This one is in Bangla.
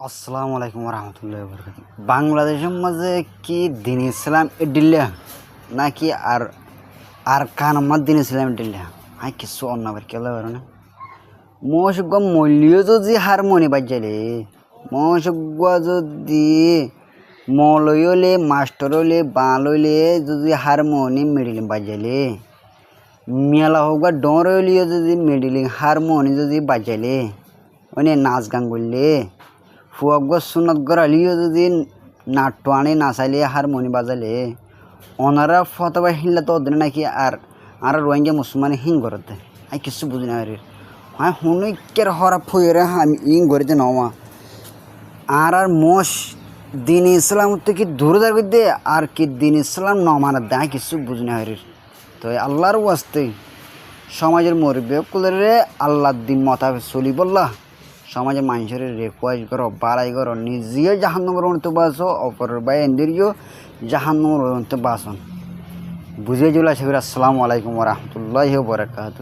আসসালামু আলাইকুম রহমতুল্লাহ বরকাত। বাংলাদেশের মাঝে কি দিন ইসলাম এডিল্লা নাকি আর আর কান আমার দিন ইসলাম এডিল্লা আই কিছু অন্যবার কেলা পারো না মৌসুগ মূল্য যদি হারমোনি বাজালে মৌসুগ যদি মলইলে মাস্টার হইলে বাঁ লইলে যদি হারমোনি মেডিলিং বাজালে মেলা হোক বা ডর হইলেও যদি মেডিলিং হারমোনি যদি বাজালে ওনে নাচ গান করলে ফুয়াগ সুনত গড়ালিও যদি নাট্য আনে নাচাইলে হারমোনি বাজালে ওনারা ফতবা হিনলে তো ওদের নাকি আর রোহিঙ্গা মুসলমান হিং করতে আই কিছু বুঝি না রে হ্যাঁ হুনকের হরা ফুয়েরে আমি ইং করতে নমা আর মোশ দিন ইসলাম থেকে দূরে যাবে দে আর কি দিন ইসলাম নমানার দেয় কিছু বুঝি না রে তো আল্লাহর ওয়াস্তে সমাজের মরবে আল্লাহর দিন মতাবে চলি বললা সমাজে মানুষের রেকোয়াজ করো বাড়াই করো নিজেও জাহান নম্বর মতো বাসো অপরের বাই এন্দিরিও জাহান নম্বর মতো বাসন বুঝিয়ে চলে আসে। আসসালামু আলাইকুম রহমতুল্লাহ বরকাত।